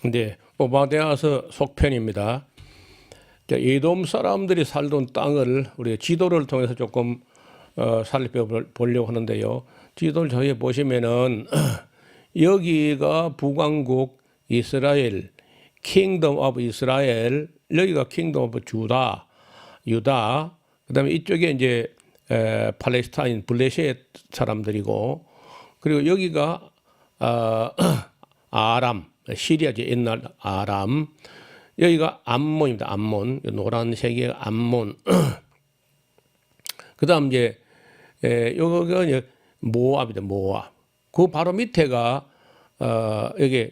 근데 오바댜서 속편입니다. 에돔 사람들이 살던 땅을 우리 지도를 통해서 조금 살펴보려고 하는데요. 지도를 저희 보시면은 여기가 북왕국 이스라엘, 킹덤 오브 이스라엘, 여기가 킹덤 오브 주다, 유다. 그다음에 이쪽에 이제 팔레스타인, 블레셋 사람들이고, 그리고 여기가 아람, 시리아지 옛날 아람. 여기가 암몬입니다. 암몬. 노란색이 암몬. 그다음 이제 여기가 이제 모압이다. 모압. 그 바로 밑에가 여기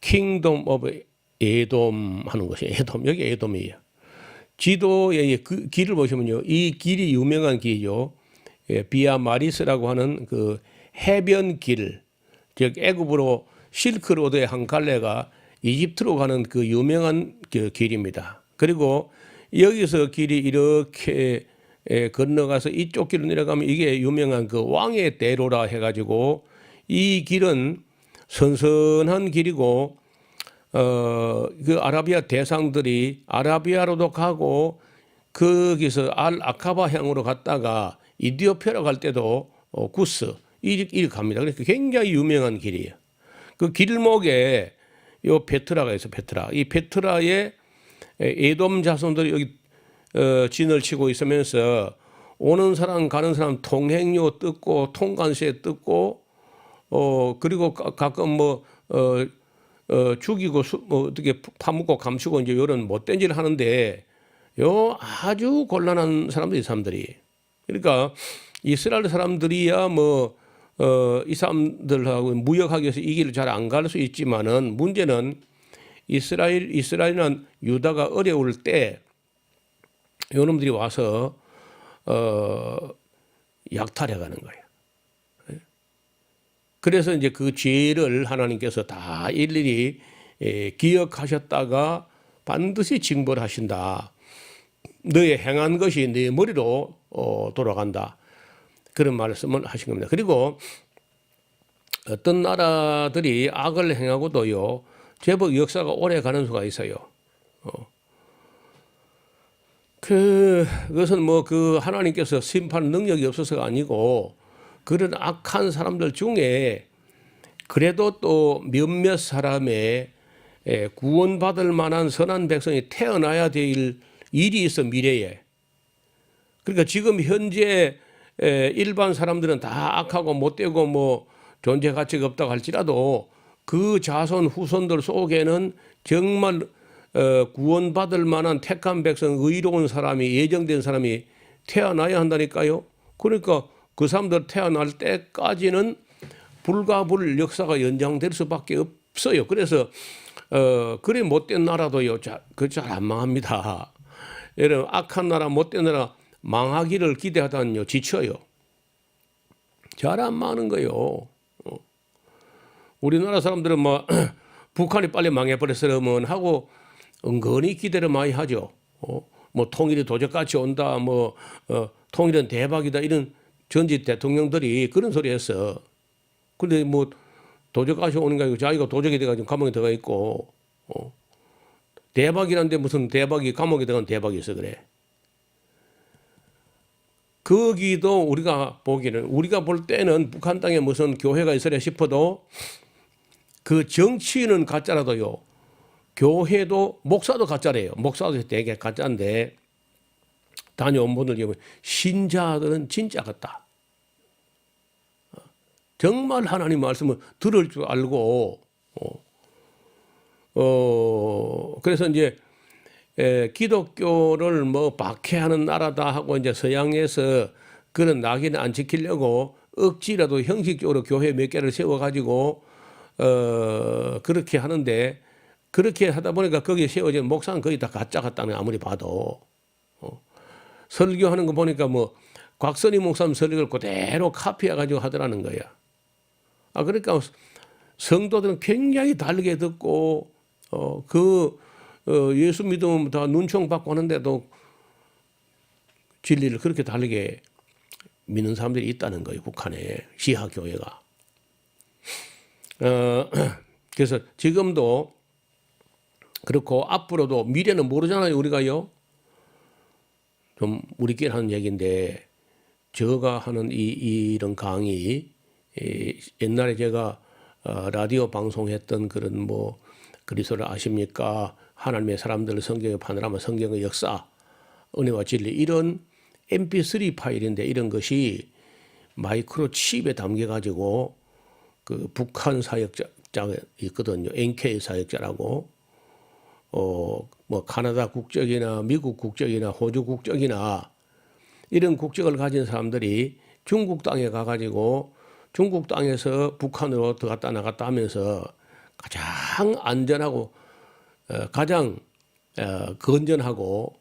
킹덤 오브 에돔 하는 것이 에돔. 여기 에돔이에요. 지도의 그 길을 보시면요. 이 길이 유명한 길이죠. 비아 마리스라고 하는 그 해변길. 즉 애굽으로 실크로드의 한 갈래가 이집트로 가는 그 유명한 그 길입니다. 그리고 여기서 길이 이렇게 건너가서 이쪽 길로 내려가면 이게 유명한 그 왕의 대로라 해가지고 이 길은 선선한 길이고 그 아라비아 대상들이 아라비아로도 가고 거기서 알 아카바 향으로 갔다가 이디오피아로 갈 때도 구스 이리 갑니다. 그러니까 굉장히 유명한 길이에요. 그 길목에 요 베트라가 있어. 베트라. 이 베트라에 에돔 자손들이 여기 진을 치고 있으면서 오는 사람 가는 사람 통행료 뜯고 통관세 뜯고 그리고 가끔 뭐 죽이고 뭐 어떻게 파묻고 감추고 이제 이런 못된 일을 하는데 요 아주 곤란한 사람들이 사람들이. 그러니까 이스라엘 사람들이야 뭐 이 사람들하고 무역하기 위해서 이 길을 잘 안 갈 수 있지만은 문제는 이스라엘이나 유다가 어려울 때 요놈들이 와서 약탈해가는 거예요. 그래서 이제 그 죄를 하나님께서 다 일일이 기억하셨다가 반드시 징벌하신다. 너의 행한 것이 네 머리로 돌아간다. 그런 말씀을 하신 겁니다. 그리고 어떤 나라들이 악을 행하고도요, 제법 역사가 오래 가는 수가 있어요. 그것은 뭐 그 하나님께서 심판 능력이 없어서가 아니고 그런 악한 사람들 중에 그래도 또 몇몇 사람의 구원받을 만한 선한 백성이 태어나야 될 일이 있어 미래에. 그러니까 지금 현재 일반 사람들은 다 악하고 못되고 뭐 존재 가치가 없다고 할지라도 그 자손 후손들 속에는 정말 구원받을 만한 택한 백성 의로운 사람이 예정된 사람이 태어나야 한다니까요. 그러니까 그 사람들 태어날 때까지는 불가불 역사가 연장될 수밖에 없어요. 그래서 그래 못된 나라도요. 그 잘 안 망합니다. 여러분 악한 나라 못된 나라 망하기를 기대하다는요 지쳐요. 잘 안 망하는 거예요. 우리나라 사람들은 뭐 북한이 빨리 망해버렸으면 하고 은근히 기대를 많이 하죠. 뭐 통일이 도적같이 온다, 뭐 통일은 대박이다 이런 전직 대통령들이 그런 소리 했어. 근데 뭐 도적같이 오는 게 아니고 자기가 도적이 돼가지고 감옥에 들어가 있고 대박이란데 무슨 대박이 감옥에 들어간 대박이 있어 그래. 거기도 우리가 보기는 우리가 볼 때는 북한 땅에 무슨 교회가 있으려 싶어도 그 정치인은 가짜라도요. 교회도 목사도 가짜래요. 목사도 되게 가짜인데 다녀온 분들 보면 신자들은 진짜 같다. 정말 하나님 말씀을 들을 줄 알고 그래서 이제 기독교를 뭐 박해하는 나라다 하고 이제 서양에서 그런 낙인을 안 지키려고 억지라도 형식적으로 교회 몇 개를 세워가지고 그렇게 하는데 그렇게 하다 보니까 거기에 세워진 목사는 거의 다 가짜 같다는 아무리 봐도 설교하는 거 보니까 뭐 곽선희 목사님 설교를 그대로 카피해가지고 하더라는 거야. 그러니까 성도들은 굉장히 다르게 듣고 예수 믿으면 다 눈총 받고 하는데도 진리를 그렇게 다르게 믿는 사람들이 있다는 거예요. 북한에 시하 교회가. 그래서 지금도 그렇고 앞으로도 미래는 모르잖아요. 우리가요. 좀 우리끼리 하는 얘기인데 제가 하는 이런 강의 옛날에 제가 라디오 방송했던 그런 뭐 그리스도를 아십니까? 하나님의 사람들 성경의 파노라마 성경의 역사 은혜와 진리 이런 mp3 파일인데 이런 것이 마이크로칩에 담겨 가지고 그 북한 사역자가 있거든요. NK 사역자라고 뭐 카나다 국적이나 미국 국적이나 호주 국적이나 이런 국적을 가진 사람들이 중국 땅에 가가지고 중국 땅에서 북한으로 들어갔다 나갔다 하면서 가장 안전하고 가장 건전하고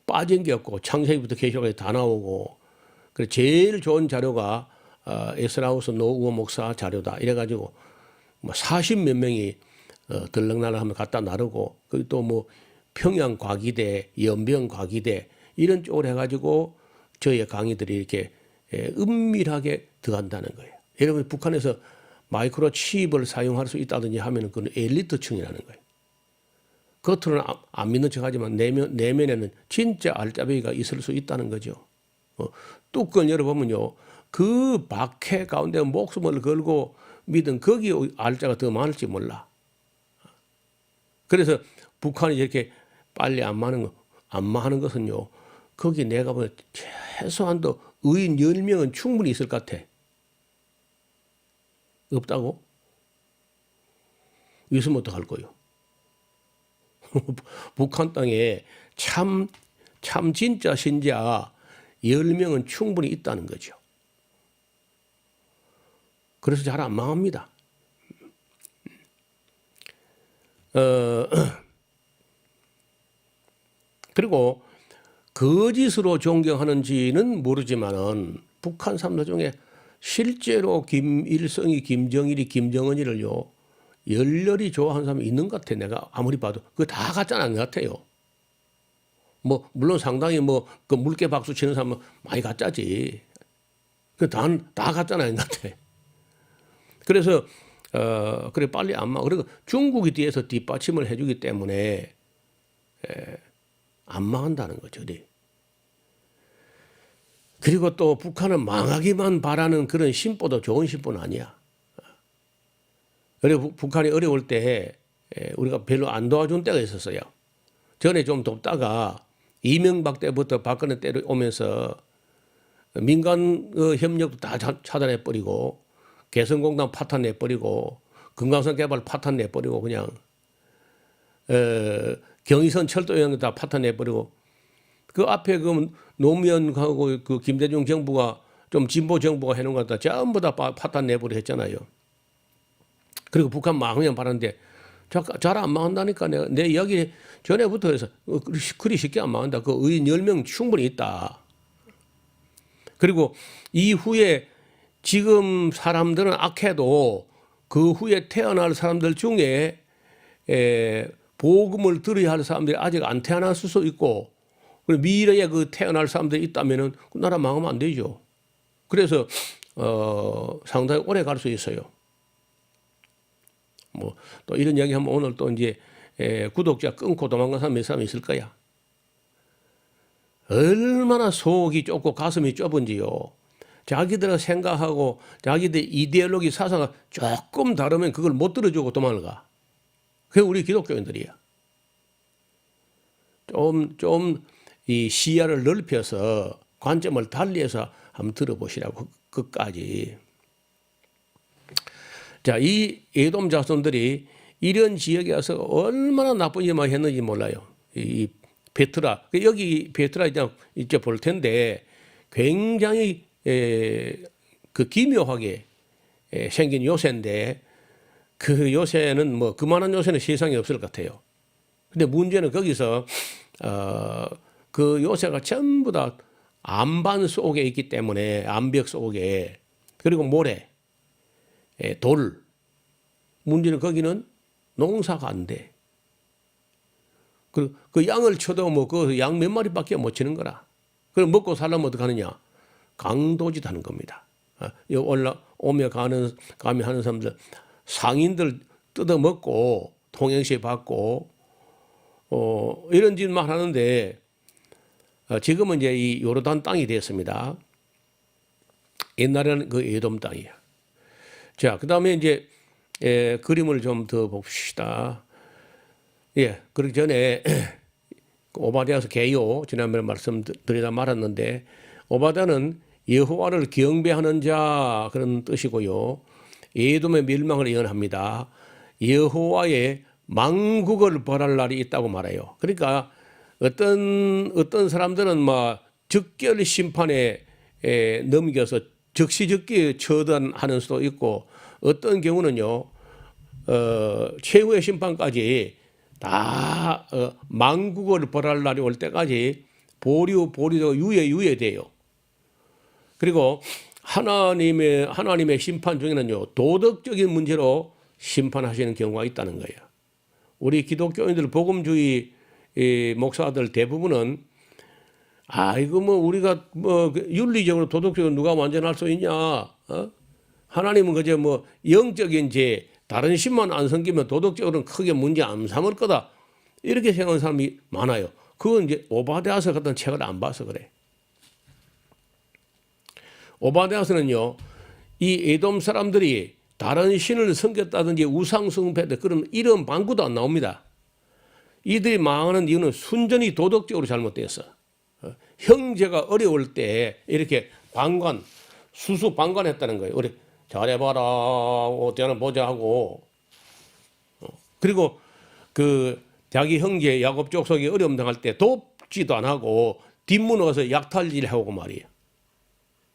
빠진 게 없고 창세기부터 계시록까지 다 나오고 그래 제일 좋은 자료가 에스라우스 노우어 목사 자료다 이래가지고 뭐 40몇 명이 들락날락 하면 갖다 나르고 그리고 또 뭐 평양 과기대, 연병 과기대 이런 쪽으로 해가지고 저희의 강의들이 이렇게 은밀하게 들어간다는 거예요. 여러분 북한에서 마이크로칩을 사용할 수 있다든지 하면 그건 엘리트층이라는 거예요. 겉으로는 안 믿는 척하지만 내면에는 진짜 알짜배기가 있을 수 있다는 거죠. 뚜껑 열어보면요. 그 박해 가운데 목숨을 걸고 믿은 거기 알짜가 더 많을지 몰라. 그래서 북한이 이렇게 빨리 안마하는 것은요. 거기 내가 보면 최소한도 의인 10명은 충분히 있을 것 같아. 없다고? 있으면 어떡할 거요? 북한 땅에 참 진짜 신자 10명은 충분히 있다는 거죠. 그래서 잘 안 망합니다. 그리고 거짓으로 존경하는지는 모르지만은 북한 사람들 중에 실제로 김일성이, 김정일이, 김정은이를요 열렬히 좋아하는 사람이 있는 것 같아. 내가 아무리 봐도 그거 다 가짜는 아닌 것 같아요. 뭐 물론 상당히 뭐 그 물개 박수 치는 사람은 많이 가짜지. 그 다 가짜는 아닌 것 같아. 그래서 그래 빨리 안 망. 그리고 중국이 뒤에서 뒷받침을 해주기 때문에 안 망한다는 거죠. 그리고 또 북한은 망하기만 바라는 그런 심보도 좋은 심보는 아니야. 그리고 북한이 어려울 때 우리가 별로 안 도와준 때가 있었어요. 전에 좀 돕다가 이명박 때부터 박근혜 때로 오면서 민간 협력도 다 차단해버리고 개성공단 파탄내버리고 금강산 개발 파탄내버리고 그냥 경의선 철도형 다 파탄내버리고 그 앞에 그 노무현하고 그 김대중 정부가 좀 진보 정부가 해놓은 것 다 전부 다 파탄내버리고 했잖아요. 그리고 북한 망하면 바라는데 잘 안 망한다니까. 내 이야기 전에부터 해서 그리 쉽게 안 망한다. 그 의인 10명 충분히 있다. 그리고 이후에 지금 사람들은 악해도 그 후에 태어날 사람들 중에 복음을 들어야 할 사람들이 아직 안 태어났을 수 있고 그리고 미래에 그 태어날 사람들이 있다면은 그 나라 망하면 안 되죠. 그래서 상당히 오래 갈 수 있어요. 뭐 또 이런 이야기 하면 오늘 또 이제 구독자 끊고 도망간 사람 몇 사람 있을 거야. 얼마나 속이 좁고 가슴이 좁은지요. 자기들 생각하고 자기들 이데올로기 사상이 조금 다르면 그걸 못 들어주고 도망을 가. 그게 우리 기독교인들이야. 좀 이 시야를 넓혀서 관점을 달리해서 한번 들어보시라고 끝까지. 자, 이 에돔 자손들이 이런 지역에 와서 얼마나 나쁜 일만 했는지 몰라요. 이 베트라 여기 베트라 이제 볼 텐데 굉장히 그 기묘하게 생긴 요새인데 그 요새는 뭐 그만한 요새는 세상에 없을 것 같아요. 근데 문제는 거기서 그 요새가 전부 다 암반 속에 있기 때문에 암벽 속에 그리고 모래, 돌. 문제는 거기는 농사가 안 돼. 그 양을 쳐도 뭐 그 양 몇 마리밖에 못 치는 거라. 그럼 먹고 살려면 어떻게 하느냐? 강도짓 하는 겁니다. 오며 가면 하는 사람들 상인들 뜯어먹고 통행시 받고 이런 짓만 하는데 지금은 이제 이 요르단 땅이 됐습니다. 옛날에는 그 에돔 땅이야. 자, 그다음에 이제 그림을 좀 더 봅시다. 예, 그러기 전에 오바댜서 개요 지난번에 말씀드리다 말았는데 오바댜는 여호와를 경배하는 자 그런 뜻이고요. 에돔의 멸망을 예언합니다. 여호와의 만국을 벌할 날이 있다고 말해요. 그러니까 어떤 사람들은 막 즉결 심판에 넘겨서 즉시즉기 처단하는 수도 있고 어떤 경우는요 최후의 심판까지 다 만국을 벌할 날이 올 때까지 보류도 유예돼요. 그리고 하나님의 심판 중에는요 도덕적인 문제로 심판하시는 경우가 있다는 거예요. 우리 기독교인들 복음주의 목사들 대부분은 이거 뭐 우리가 뭐 윤리적으로 도덕적으로 누가 완전할 수 있냐? 하나님은 그저 뭐 영적인 죄 다른 신만 안 섬기면 도덕적으로는 크게 문제 안 삼을 거다. 이렇게 생각하는 사람이 많아요. 그건 이제 오바댜서 같은 책을 안 봐서 그래. 오바댜서는요, 이 에돔 사람들이 다른 신을 섬겼다든지 우상 숭배다 그런 이런 방구도 안 나옵니다. 이들이 망하는 이유는 순전히 도덕적으로 잘못됐어. 형제가 어려울 때 이렇게 수수 방관했다는 거예요. 우리 잘해봐라, 어때나 보자 하고. 그리고 그 자기 형제 야곱 족속이 어려움 당할 때 돕지도 안 하고 뒷문 와서 약탈질 하고 말이에요.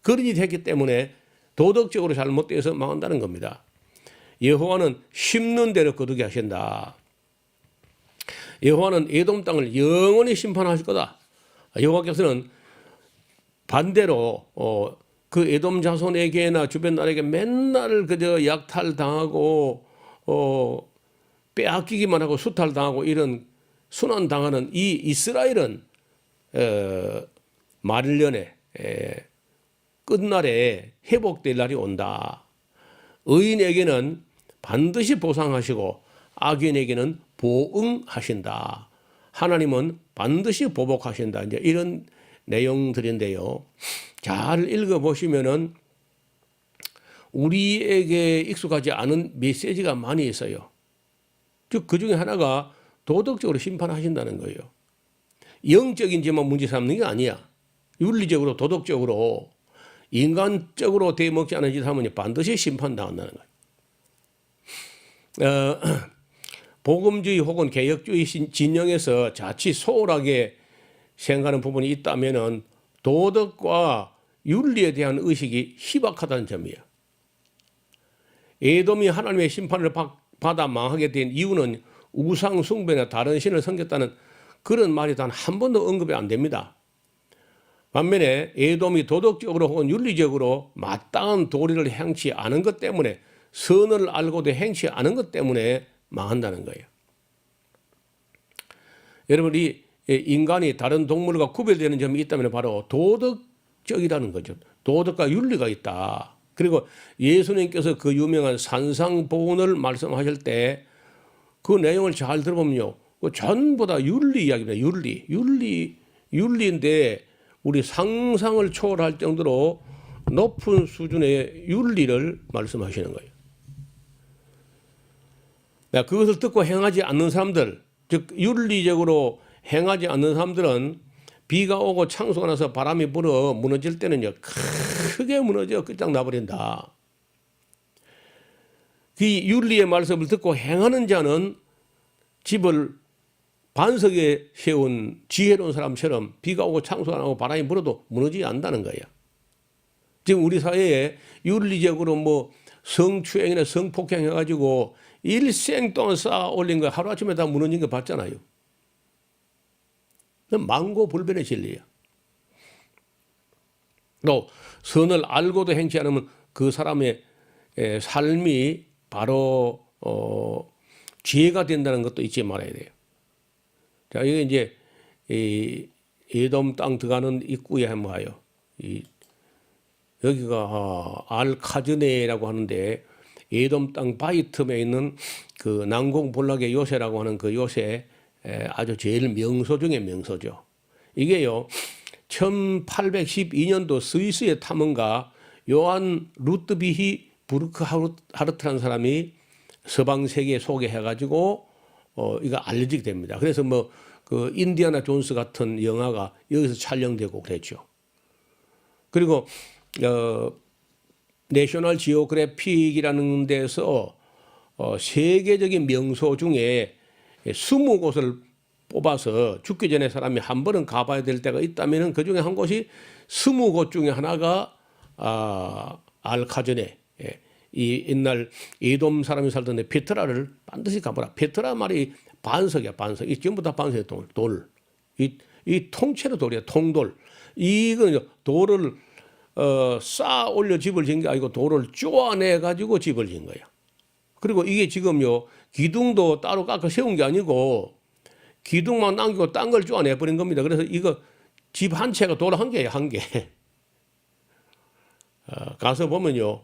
그런 일이 했기 때문에 도덕적으로 잘못돼서 망한다는 겁니다. 여호와는 심는 대로 거두게 하신다. 여호와는 에돔 땅을 영원히 심판하실 거다. 여호와께서는 반대로 그 에돔 자손에게나 주변 나라에게 맨날 그저 약탈당하고 빼앗기기만 하고 수탈당하고 이런 순환당하는 이 이스라엘은 말년에 끝날에 회복될 날이 온다. 의인에게는 반드시 보상하시고 악인에게는 보응하신다. 하나님은 반드시 보복하신다. 이제 이런 내용들인데요. 잘 읽어보시면은 우리에게 익숙하지 않은 메시지가 많이 있어요. 즉, 그 중에 하나가 도덕적으로 심판하신다는 거예요. 영적인지만 문제 삼는 게 아니야. 윤리적으로, 도덕적으로, 인간적으로 대먹지 않은 짓 하면 반드시 심판당한다는 거예요. 복음주의 혹은 개혁주의 진영에서 자칫 소홀하게 생각하는 부분이 있다면은 도덕과 윤리에 대한 의식이 희박하다는 점이에요. 에돔이 하나님의 심판을 받아 망하게 된 이유는 우상 숭배나 다른 신을 섬겼다는 그런 말이 단 한 번도 언급이 안 됩니다. 반면에 에돔이 도덕적으로 혹은 윤리적으로 마땅한 도리를 행치 않은 것 때문에 선을 알고도 행치 않은 것 때문에 망한다는 거예요. 여러분, 이 인간이 다른 동물과 구별되는 점이 있다면 바로 도덕적이라는 거죠. 도덕과 윤리가 있다. 그리고 예수님께서 그 유명한 산상보훈을 말씀하실 때 그 내용을 잘 들어보면요, 전부 다 윤리 이야기입니다. 윤리인데 우리 상상을 초월할 정도로 높은 수준의 윤리를 말씀하시는 거예요. 그것을 듣고 행하지 않는 사람들, 즉 윤리적으로 행하지 않는 사람들은 비가 오고 창수가 나서 바람이 불어 무너질 때는요, 크게 무너져 끝장나버린다. 그 윤리의 말씀을 듣고 행하는 자는 집을 반석에 세운 지혜로운 사람처럼 비가 오고 창수가 나고 바람이 불어도 무너지지 않는다는 거예요. 지금 우리 사회에 윤리적으로 뭐 성추행이나 성폭행 해가지고 일생 동안 쌓아 올린 거 하루아침에 다 무너진 거 봤잖아요. 망고불변의 진리야. 또 선을 알고도 행치 않으면 그 사람의 삶이 바로 죄가 된다는 것도 잊지 말아야 돼요. 자, 이게 이제 이 에돔 땅 들어가는 입구에 한번 봐요. 여기가 알카즈네라고 하는데 에돔 땅 바위 틈에 있는 그 난공불락의 요새라고 하는 그 요새 아주 제일 명소 중에 명소죠. 이게요 1812년도 스위스의 탐험가 요한 루트비히 부르크하르트라는 사람이 서방 세계에 소개해가지고 이거 알려지게 됩니다. 그래서 뭐 그 인디아나 존스 같은 영화가 여기서 촬영되고 그랬죠. 그리고 내셔널 지오그래픽이라는 데서 세계적인 명소 중에 20곳을 뽑아서 죽기 전에 사람이 한 번은 가봐야 될 때가 있다면 그 중에 한 곳이 20곳 중에 하나가 알카전에 이 옛날 에돔 사람이 살던 데 페트라를 반드시 가보라. 페트라 말이 반석이야, 반석. 이 전부 다 반석이야, 돌. 이 통째로 돌이야, 통돌. 이건 돌을 쌓아 올려 집을 지은 게 아니고 돌을 쪼아내 가지고 집을 지은 거야. 그리고 이게 지금요 기둥도 따로 깎아 세운 게 아니고 기둥만 남기고 딴 걸 쪼아내 버린 겁니다. 그래서 이거 집 한 채가 돌 한 개예요, 한 개. 가서 보면요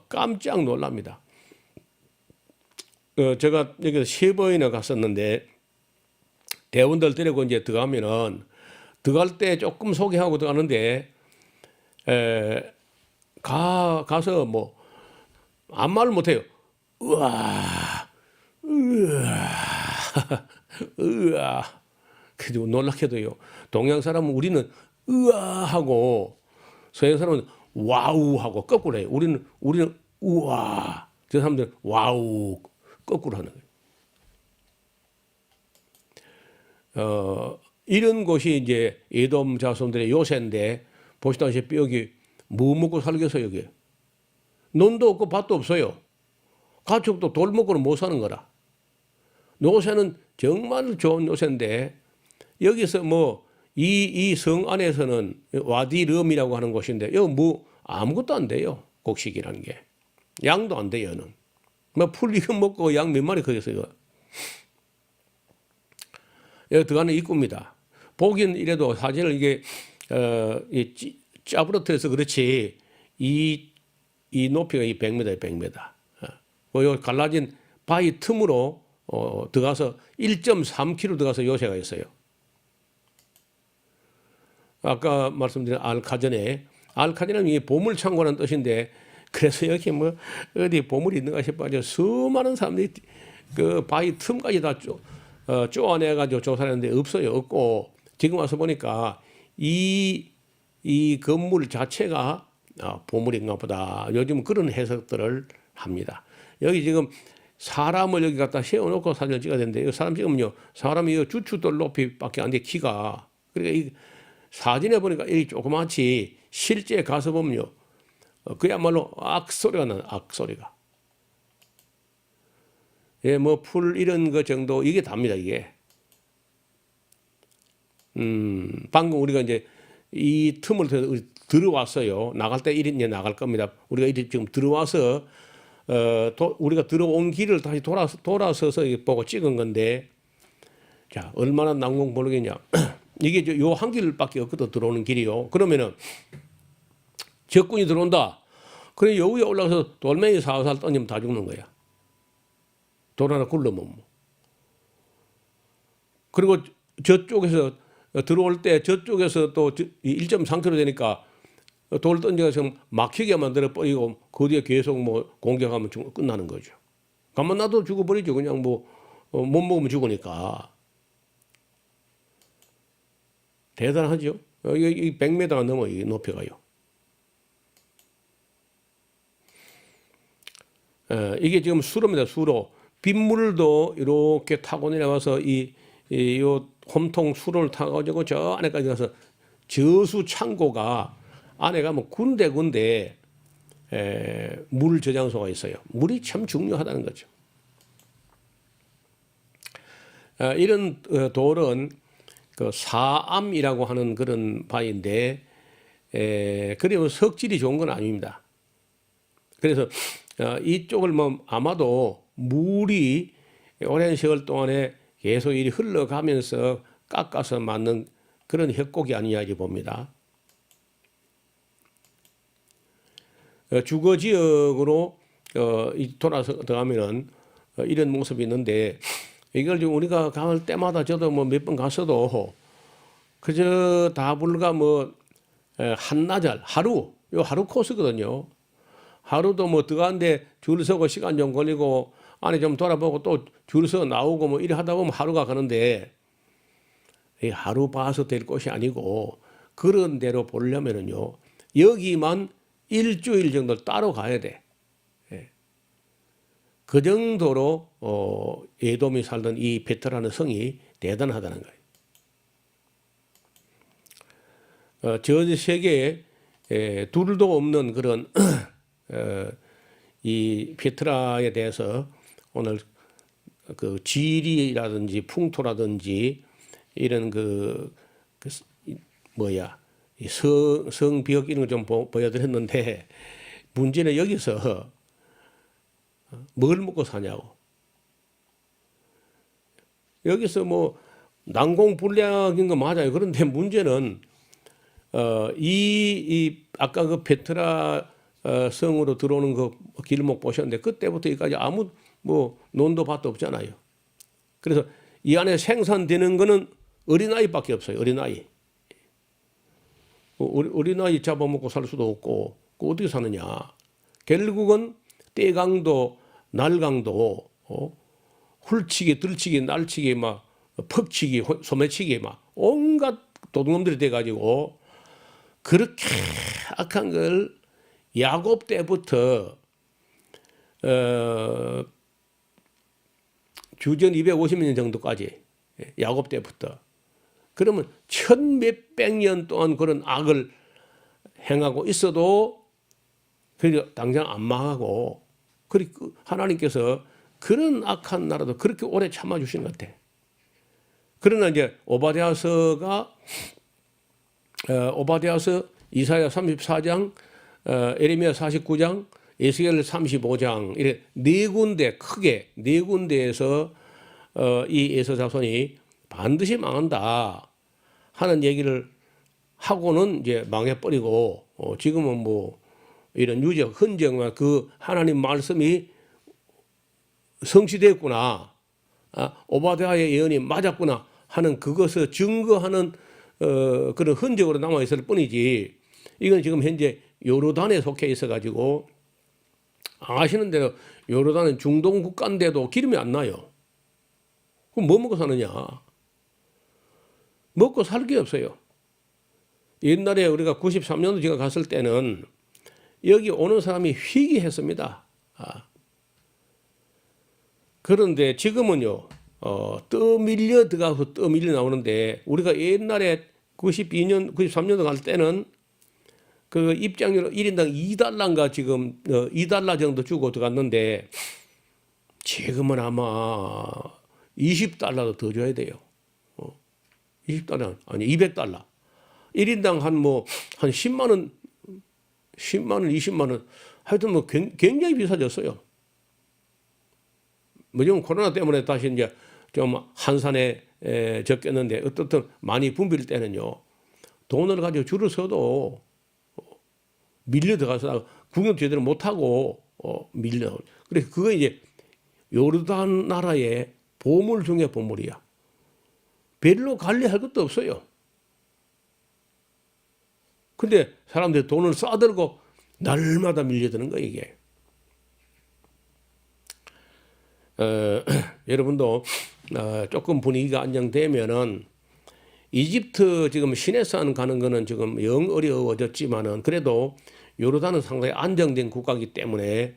깜짝 놀랍니다. 제가 여기서 3번이나 갔었는데 대원들 데리고 이제 들어가면은 들어갈 때 조금 소개하고 들어가는데 가서 뭐 아무 말을 못해요. 우와, 우와, 우와. 그래도 놀랍게도요. 동양 사람은 우리는 우와 하고 서양 사람은 와우 하고 거꾸로 해요. 우리는 우와. 저 사람들은 와우 거꾸로 하는 거예요. 이런 곳이 이제 에돔 자손들의 요새인데 보시다시피 여기 뭐 먹고 살겠어요, 여기. 논도 없고 밭도 없어요. 가축도 돌 먹고는 못 사는 거라. 요새는 정말 좋은 요새인데 여기서 뭐 이 성 안에서는 와디름이라고 하는 곳인데 여기 뭐 아무것도 안 돼요. 곡식이라는 게. 양도 안 돼요, 여는. 뭐 풀 이거 먹고 양 몇 마리 크겠어요. 여기 들어가는 입구입니다. 보긴 이래도 사진을 이게 짜부러뜨려서 그렇지 이 높이가 100m예요, 100m. 요 갈라진 바위 틈으로 들어가서 1.3km 들어가서 요새가 있어요. 아까 말씀드린 알카전은 이 보물창고라는 뜻인데 그래서 여기 뭐 어디 보물이 있는가 싶어가지고 수많은 사람들이 그 바위 틈까지 다 쪼아내가지고 조사했는데 없어요. 없고 지금 와서 보니까 이 건물 자체가 보물인가 보다. 요즘 그런 해석들을 합니다. 여기 지금 사람을 여기 갖다 세워놓고 사진을 찍어야 되는데 이 사람 찍으면요. 사람이 주춧돌 높이밖에 안 돼, 키가. 그러니까 이 사진에 보니까 이 조그맣지 실제 가서 보면요. 그야말로 악소리가 나는 악소리가. 예, 뭐 풀 이런 거 정도 이게 답니다, 이게. 방금 우리가 이제 이 틈을 들어왔어요. 나갈 때 이제 나갈 겁니다. 우리가 이제 지금 들어와서 우리가 들어온 길을 다시 돌아서서 보고 찍은 건데, 자 얼마나 난공불락이냐. 이게 요 한 길밖에 없거든, 들어오는 길이요. 그러면은 적군이 들어온다. 그래 여기에 올라가서 돌멩이 살살 던지면 다 죽는 거야. 돌 하나 굴러면 뭐. 그리고 저쪽에서 들어올 때 저쪽에서 또 1.3km 되니까 돌 던져서 막히게 만들어 버리고 그 뒤에 계속 뭐 공격하면 끝나는 거죠. 가만 놔도 죽어버리죠. 그냥 뭐 못 먹으면 죽으니까. 대단하죠. 이 100m가 넘어 이 높이가요. 이게 지금 수로입니다. 수로. 빗물도 이렇게 타고 내려와서 요 홈통 수로를 타가지고 저 안에까지 가서 저수 창고가 안에 가면 군데군데 물 저장소가 있어요. 물이 참 중요하다는 거죠. 이런 돌은 그 사암이라고 하는 그런 바위인데 그리고 석질이 좋은 건 아닙니다. 그래서 이쪽을 뭐 아마도 물이 오랜 세월 동안에 계속 이리 흘러가면서 깎아서 만든 그런 협곡이 아니냐 이 봅니다. 주거 지역으로 돌아서 들어가면은 이런 모습이 있는데 이걸 지금 우리가 갈 때마다 저도 뭐 몇 번 갔어도 그저 다 불과 뭐 한나절 하루 코스거든요. 하루도 뭐 들어가는데 줄 서고 시간 좀 걸리고 안에 좀 돌아보고 또 줄 서 나오고 뭐 이래 하다 보면 하루가 가는데 이 하루 봐서 될 곳이 아니고 그런 대로 보려면은요 여기만 일주일 정도 따로 가야 돼. 그 정도로 에돔이 살던 이 베트라는 성이 대단하다는 거예요. 전 세계에 둘도 없는 그런 이 페트라에 대해서 오늘 그 지리라든지 풍토라든지 이런 이 성벽 이런 거 좀 보여드렸는데 문제는 여기서 뭘 먹고 사냐고. 여기서 뭐 난공불락인 거 맞아요. 그런데 문제는 이 아까 그 베트라 성으로 들어오는 그 길목 보셨는데 그때부터 여기까지 아무 뭐 논도 밭도 없잖아요. 그래서 이 안에 생산되는 거는 어린아이밖에 없어요. 어린아이. 어린아이 잡아먹고 살 수도 없고 어떻게 사느냐. 결국은 떼강도 날강도 훌치기 들치기 날치기 막 퍽치기 소매치기 막 온갖 도둑놈들이 돼가지고 그렇게 악한 걸 야곱 때부터 주전 250년 정도까지 야곱 때부터 그러면 천 몇백 년 동안 그런 악을 행하고 있어도 그래도 당장 안 망하고 그리고 하나님께서 그런 악한 나라도 그렇게 오래 참아주시는 것 같아. 그러나 이제 오바댜서 이사야 34장, 에레미야 49장, 에스겔 35장 이렇게 네 군데 크게 네 군데에서 이 에서 자손이 반드시 망한다 하는 얘기를 하고는 이제 망해버리고 지금은 뭐 이런 유적 흔적과 그 하나님 말씀이 성취됐구나, 오바댜의 예언이 맞았구나 하는 그것을 증거하는 그런 흔적으로 남아 있을 뿐이지 이건 지금 현재 요르단에 속해 있어 가지고 아시는 대로 요르단은 중동 국가인데도 기름이 안 나요. 그럼 뭐 먹고 사느냐? 먹고 살 게 없어요. 옛날에 우리가 93년도 제가 갔을 때는 여기 오는 사람이 희귀했습니다. 그런데 지금은요, 떠밀려 들어가서 떠밀려 나오는데 우리가 옛날에 92년, 93년도 갈 때는 그 입장료로 1인당 2달러인가 지금 2달러 정도 주고 들어갔는데 지금은 아마 20달러도 더 줘야 돼요. 20달러 아니 200달러. 1인당 한 10만 원, 20만 원 하여튼 뭐 굉장히 비싸졌어요. 뭐 지금 코로나 때문에 다시 이제 좀 한산에 적겠는데 어떻든 많이 붐빌 때는요 돈을 가지고 줄을 서도 밀려 들어가서 구경 제대로 못하고 밀려. 그래서 그거 이제 요르단 나라의 보물 중에 보물이야. 별로 관리할 것도 없어요. 근데 사람들이 돈을 싸들고 날마다 밀려드는 거예요, 이게. 여러분도 조금 분위기가 안정되면은 이집트 지금 시내산 가는 거는 지금 영 어려워졌지만은 그래도 요르단은 상당히 안정된 국가이기 때문에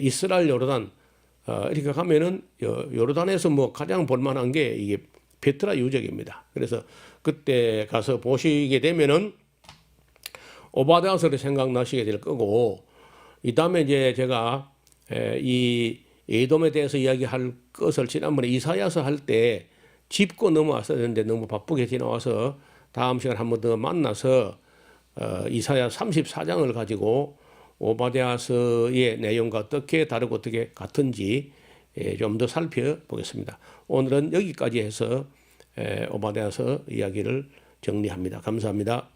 이스라엘 요르단 이렇게 가면은 요르단에서 뭐 가장 볼만한 게 이게 베트라 유적입니다. 그래서 그때 가서 보시게 되면은 오바댜서를 생각나시게 될 거고 이 다음에 이제 제가 이 에돔에 대해서 이야기할 것을 지난번에 이사야서 할 때 짚고 넘어왔어야 되는데 너무 바쁘게 지나와서 다음 시간에 한 번 더 만나서 이사야 34장을 가지고 오바댜서의 내용과 어떻게 다르고 어떻게 같은지 좀 더 살펴보겠습니다. 오늘은 여기까지 해서 오바댜서 이야기를 정리합니다. 감사합니다.